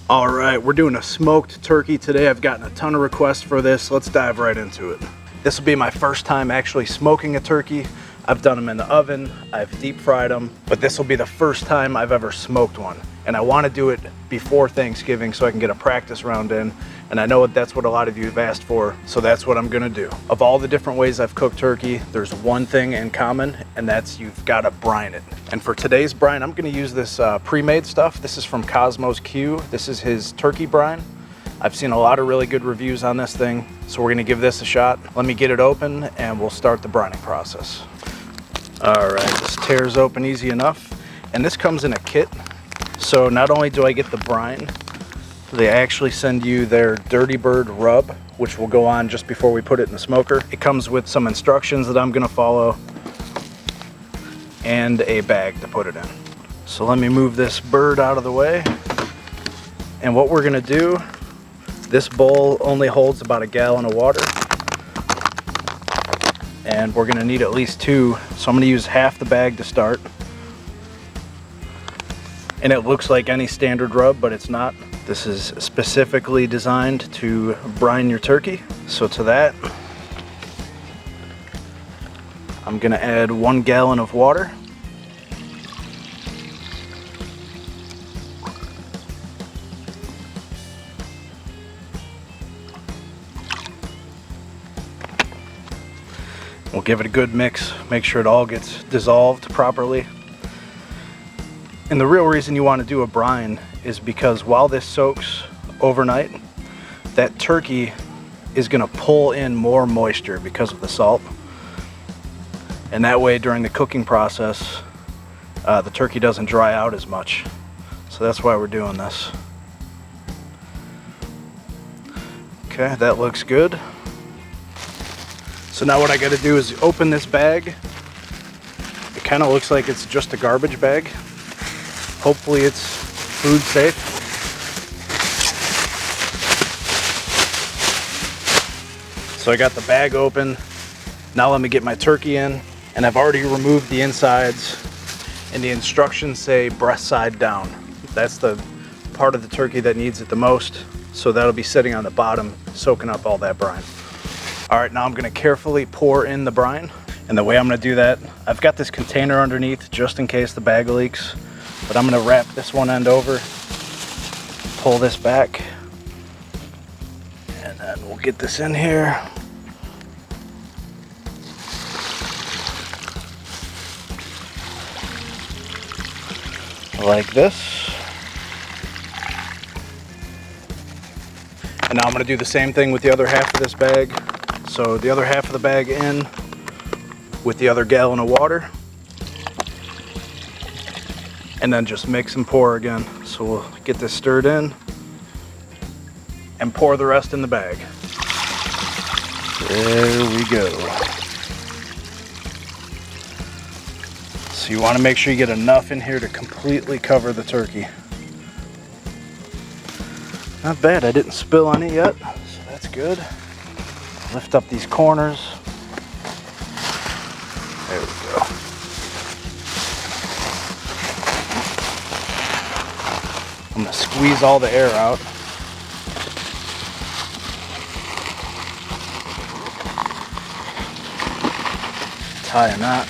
All right, we're doing a smoked turkey today. I've gotten a ton of requests for this. Let's dive right into it. This will be my first time actually smoking a turkey. I've done them in the oven, I've deep fried them, but this will be the first time I've ever smoked one. And I want to do it before Thanksgiving so I can get a practice round in. And I know that's what a lot of you have asked for, so that's what I'm gonna do. Of all the different ways I've cooked turkey, there's one thing in common, and that's you've gotta brine it. And for today's brine, I'm gonna use this pre-made stuff. This is from Cosmos Q. This is his turkey brine. I've seen a lot of really good reviews on this thing, so we're gonna give this a shot. Let me get it open and we'll start the brining process. All right, this tears open easy enough. And this comes in a kit. So not only do I get the brine, they actually send you their Dirty Bird rub, which will go on just before we put it in the smoker. It comes with some instructions that I'm gonna follow and a bag to put it in. So let me move this bird out of the way. And what we're gonna do, this bowl only holds about 1 gallon of water. And we're gonna need at least 2. So I'm gonna use half the bag to start. And it looks like any standard rub, but it's not. This is specifically designed to brine your turkey. So to that, I'm gonna add 1 gallon of water. We'll give it a good mix, make sure it all gets dissolved properly. And the real reason you want to do a brine is because while this soaks overnight, that turkey is going to pull in more moisture because of the salt. And that way during the cooking process, the turkey doesn't dry out as much. So that's why we're doing this. Okay, that looks good. So now what I got to do is open this bag. It kind of looks like it's just a garbage bag. Hopefully it's food safe. So I got the bag open. Now let me get my turkey in. And I've already removed the insides. And the instructions say breast side down. That's the part of the turkey that needs it the most. So that'll be sitting on the bottom, soaking up all that brine. All right, now I'm gonna carefully pour in the brine. And the way I'm gonna do that, I've got this container underneath just in case the bag leaks. But I'm gonna wrap this one end over, pull this back, and then we'll get this in here. Like this. And now I'm gonna do the same thing with the other half of this bag. So the other half of the bag in with the other gallon of water. And then just mix and pour again. So we'll get this stirred in and pour the rest in the bag. There we go. So you want to make sure you get enough in here to completely cover the turkey. Not bad, I didn't spill any yet, so that's good. Lift up these corners. There we go. I'm gonna squeeze all the air out. Tie a knot.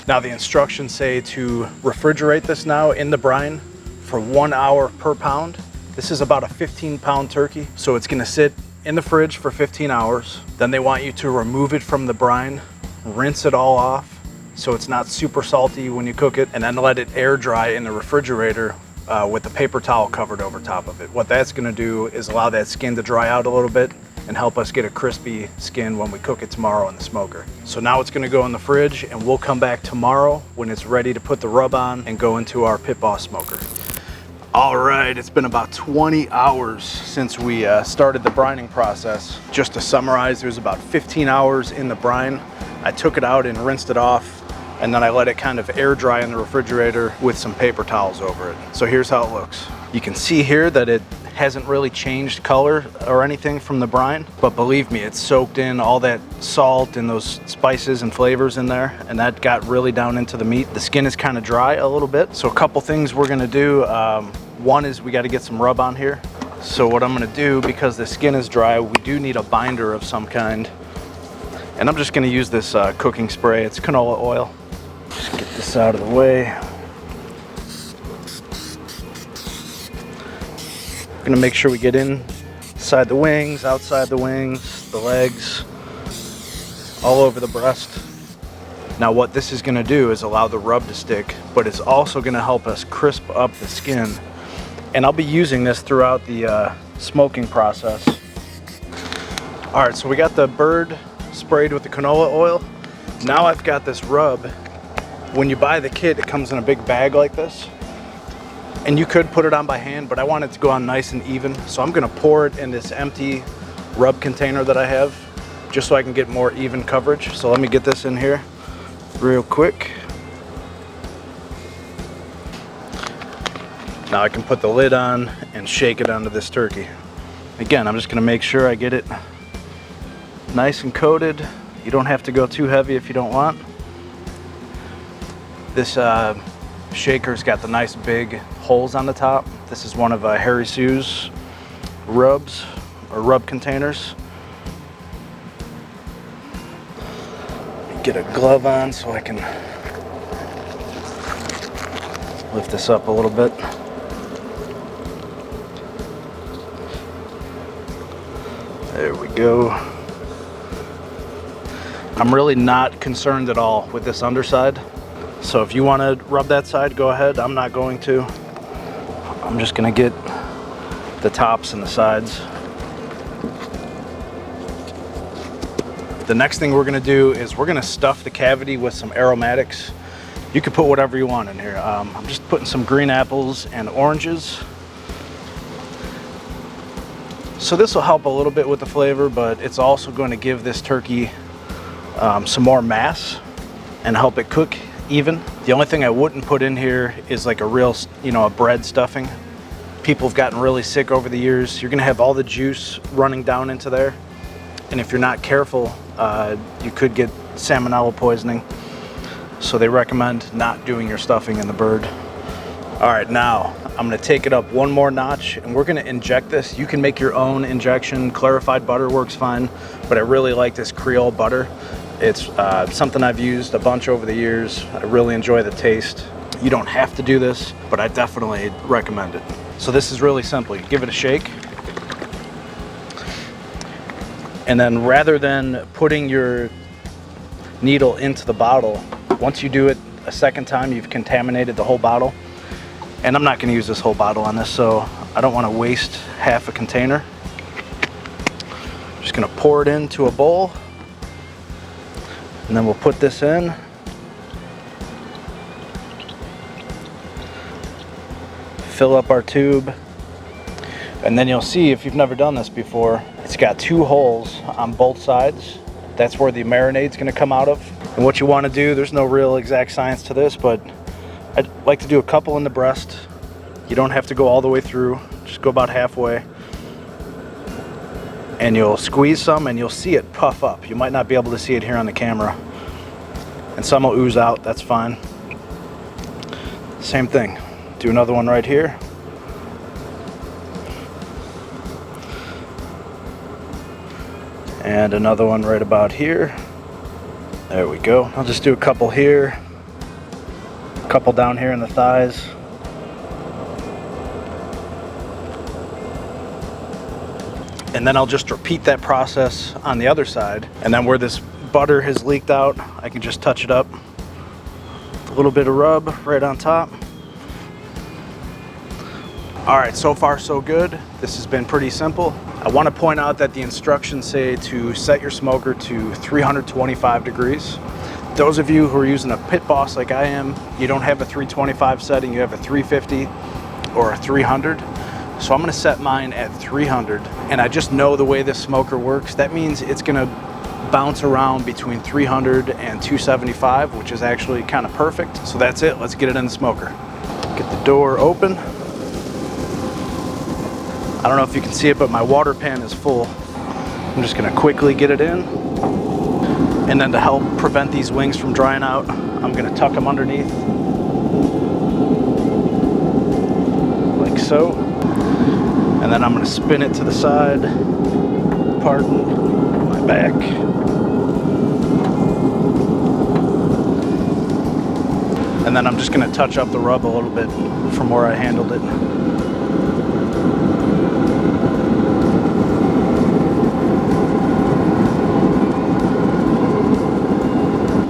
Now the instructions say to refrigerate this now in the brine for 1 hour per pound. This is about a 15-pound turkey, so it's gonna sit in the fridge for 15 hours. Then they want you to remove it from the brine, rinse it all off, so it's not super salty when you cook it, and then let it air dry in the refrigerator with the paper towel covered over top of it. What that's gonna do is allow that skin to dry out a little bit and help us get a crispy skin when we cook it tomorrow in the smoker. So now it's gonna go in the fridge, and we'll come back tomorrow when it's ready to put the rub on and go into our Pit Boss smoker. All right, it's been about 20 hours since we started the brining process. Just to summarize, there's about 15 hours in the brine. I took it out and rinsed it off, and then I let it kind of air dry in the refrigerator with some paper towels over it. So here's how it looks. You can see here that it hasn't really changed color or anything from the brine, but believe me, it's soaked in all that salt and those spices and flavors in there, and that got really down into the meat. The skin is kind of dry a little bit, so a couple things we're gonna do. One is we got to get some rub on here. So what I'm gonna do, because the skin is dry, we do need a binder of some kind, and I'm just gonna use this cooking spray. It's canola oil. Just get this out of the way. Gonna make sure we get inside the wings, outside the wings, the legs, all over the breast. Now what this is gonna do is allow the rub to stick, but it's also gonna help us crisp up the skin. And I'll be using this throughout the smoking process. All right, so we got the bird sprayed with the canola oil. Now I've got this rub. When you buy the kit, it comes in a big bag like this. And you could put it on by hand, but I want it to go on nice and even. So I'm gonna pour it in this empty rub container that I have, just so I can get more even coverage. So let me get this in here real quick. Now I can put the lid on and shake it onto this turkey. Again, I'm just gonna make sure I get it nice and coated. You don't have to go too heavy if you don't want. This shaker's got the nice big holes on the top. This is one of Harry Sue's rubs or rub containers. Get a glove on so I can lift this up a little bit. There we go. I'm really not concerned at all with this underside. So if you want to rub that side, go ahead. I'm not going to. I'm just going to get the tops and the sides. The next thing we're going to do is we're going to stuff the cavity with some aromatics. You can put whatever you want in here. I'm just putting some green apples and oranges. So this will help a little bit with the flavor, but it's also going to give this turkey some more mass and help it cook even. The only thing I wouldn't put in here is like a real, a bread stuffing. People have gotten really sick over the years. You're gonna have all the juice running down into there. And if you're not careful, you could get salmonella poisoning. So they recommend not doing your stuffing in the bird. All right, now I'm gonna take it up one more notch and we're gonna inject this. You can make your own injection. Clarified butter works fine, but I really like this Creole butter. It's something I've used a bunch over the years. I really enjoy the taste. You don't have to do this, but I definitely recommend it. So this is really simple. You give it a shake. And then rather than putting your needle into the bottle, once you do it a second time, you've contaminated the whole bottle. And I'm not gonna use this whole bottle on this, so I don't wanna waste half a container. Just gonna pour it into a bowl. And then we'll put this in. Fill up our tube. And then you'll see, if you've never done this before, it's got 2 holes on both sides. That's where the marinade's gonna come out of. And what you wanna do, there's no real exact science to this, but I'd like to do a couple in the breast. You don't have to go all the way through, just go about halfway. And you'll squeeze some and you'll see it puff up. You might not be able to see it here on the camera. And some will ooze out, that's fine. Same thing, do another one right here. And another one right about here. There we go. I'll just do a couple here, a couple down here in the thighs. And then I'll just repeat that process on the other side. And then where this butter has leaked out, I can just touch it up. A little bit of rub right on top. All right, so far so good. This has been pretty simple. I want to point out that the instructions say to set your smoker to 325 degrees. Those of you who are using a Pit Boss like I am, you don't have a 325 setting, you have a 350 or a 300. So I'm gonna set mine at 300, and I just know the way this smoker works. That means it's gonna bounce around between 300 and 275, which is actually kind of perfect. So that's it, let's get it in the smoker. Get the door open. I don't know if you can see it, but my water pan is full. I'm just gonna quickly get it in. And then to help prevent these wings from drying out, I'm gonna tuck them underneath. Like so. And then I'm gonna spin it to the side. Pardon my back. And then I'm just gonna touch up the rub a little bit from where I handled it.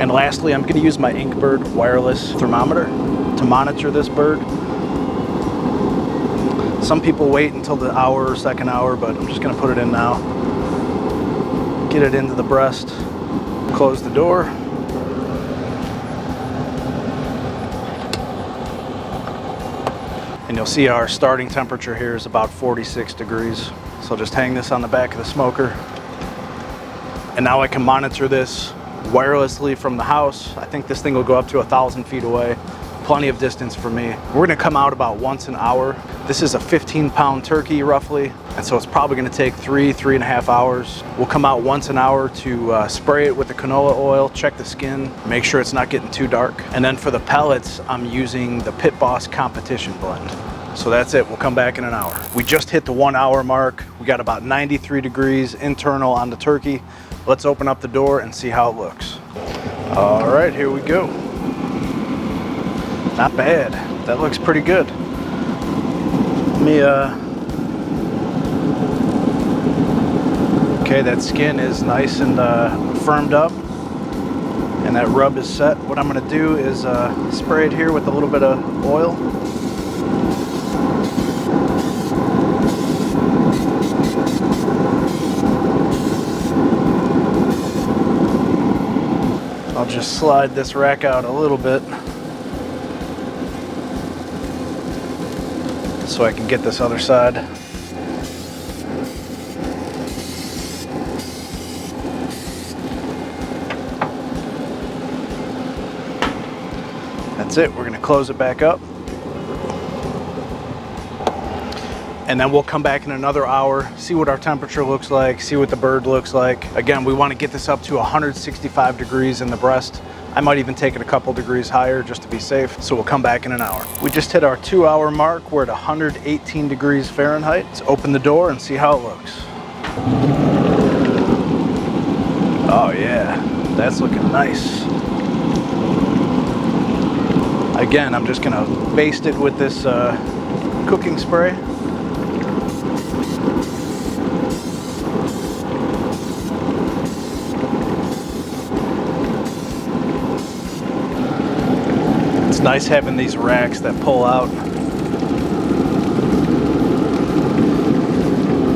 And lastly, I'm gonna use my Inkbird wireless thermometer to monitor this bird. Some people wait until the hour or second hour, but I'm just gonna put it in now. Get it into the breast, close the door. And you'll see our starting temperature here is about 46 degrees. So I'll just hang this on the back of the smoker. And now I can monitor this wirelessly from the house. I think this thing will go up to 1,000 feet away. Plenty of distance for me. We're gonna come out about once an hour. This is a 15-pound turkey roughly, and so it's probably gonna take 3.5 hours. We'll come out once an hour to spray it with the canola oil, check the skin, make sure it's not getting too dark. And then for the pellets, I'm using the Pit Boss competition blend. So that's it, we'll come back in an hour. We just hit the 1 hour mark. We got about 93 degrees internal on the turkey. Let's open up the door and see how it looks. All right, here we go. Not bad. That looks pretty good. Let me, okay, that skin is nice and firmed up, and that rub is set. What I'm gonna do is spray it here with a little bit of oil. I'll just slide this rack out a little bit so I can get this other side. That's it, we're gonna close it back up. And then we'll come back in another hour, see what our temperature looks like, see what the bird looks like. Again, we want to get this up to 165 degrees in the breast. I might even take it a couple degrees higher just to be safe. So we'll come back in an hour. We just hit our 2 hour mark. We're at 118 degrees Fahrenheit. Let's open the door and see how it looks. Oh yeah, that's looking nice. Again, I'm just gonna baste it with this cooking spray. It's nice having these racks that pull out.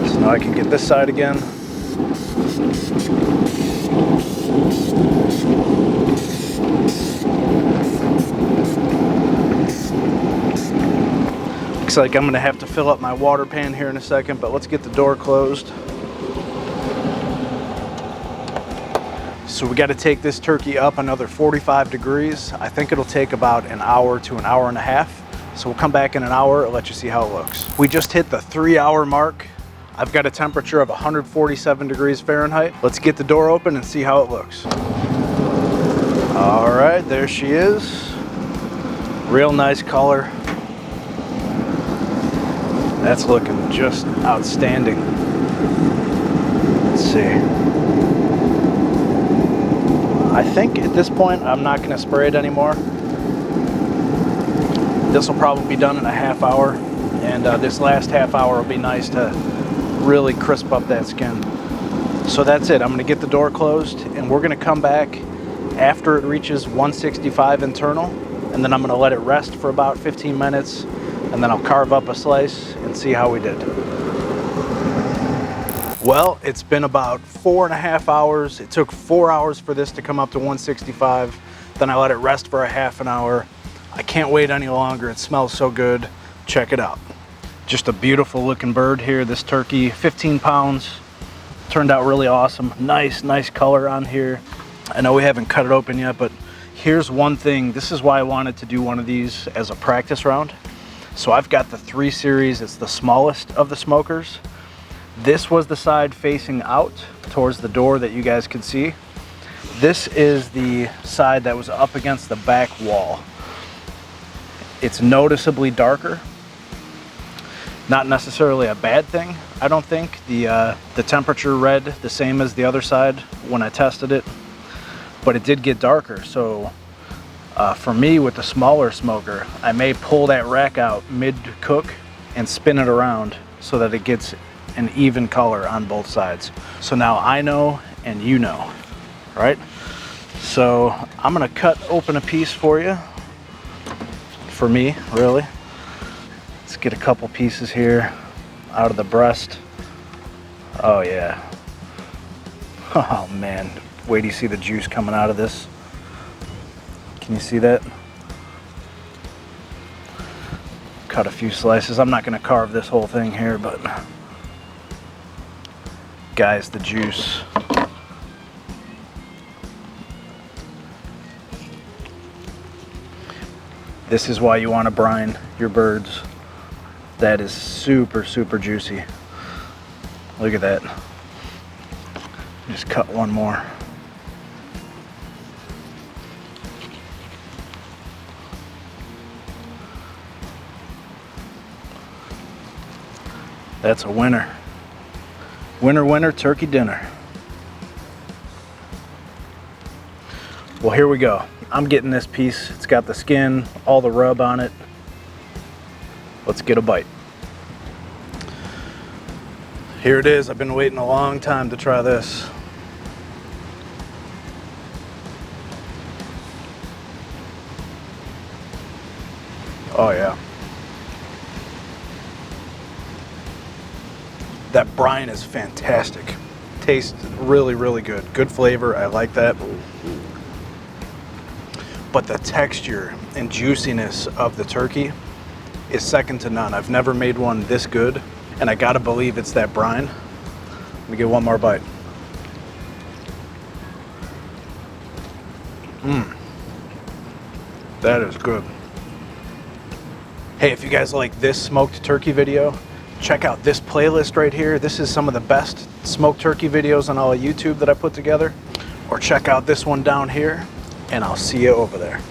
So now I can get this side again. Looks like I'm gonna have to fill up my water pan here in a second, but let's get the door closed. So we got to take this turkey up another 45 degrees. I think it'll take about an hour to an hour and a half. So we'll come back in an hour and let you see how it looks. We just hit the 3 hour mark. I've got a temperature of 147 degrees Fahrenheit. Let's get the door open and see how it looks. All right, there she is. Real nice color. That's looking just outstanding. Let's see. I think at this point, I'm not gonna spray it anymore. This will probably be done in a half hour, and this last half hour will be nice to really crisp up that skin. So that's it, I'm gonna get the door closed, and we're gonna come back after it reaches 165 internal, and then I'm gonna let it rest for about 15 minutes, and then I'll carve up a slice and see how we did. Well, it's been about 4.5 hours. It took 4 hours for this to come up to 165. Then I let it rest for a half an hour. I can't wait any longer. It smells so good. Check it out. Just a beautiful looking bird here. This turkey, 15 pounds. Turned out really awesome. Nice color on here. I know we haven't cut it open yet, but here's one thing. This is why I wanted to do one of these as a practice round. So I've got the 3 Series. It's the smallest of the smokers. This was the side facing out towards the door that you guys can see. This is the side that was up against the back wall. It's noticeably darker. Not necessarily a bad thing, I don't think. The temperature read the same as the other side when I tested it, but it did get darker. So for me, with the smaller smoker, I may pull that rack out mid-cook and spin it around so that it gets an even color on both sides. So now I know and you know, right? So I'm gonna cut open a piece for you. For me, really. Let's get a couple pieces here out of the breast. Oh yeah. Oh man, wait till you see the juice coming out of this. Can you see that? Cut a few slices. I'm not gonna carve this whole thing here, but guys, the juice. This is why you want to brine your birds. That is super, super juicy. Look at that. Just cut one more. That's a winner. Winner, winner, turkey dinner. Well, here we go. I'm getting this piece. It's got the skin, all the rub on it. Let's get a bite. Here it is. I've been waiting a long time to try this. Oh yeah. That brine is fantastic. Tastes really, really good. Good flavor. I like that. But the texture and juiciness of the turkey is second to none. I've never made one this good, and I gotta believe it's that brine. Let me get one more bite. That is good. Hey, if you guys like this smoked turkey video, check out this playlist right here. This is some of the best smoked turkey videos on all of YouTube that I put together. Or check out this one down here, and I'll see you over there.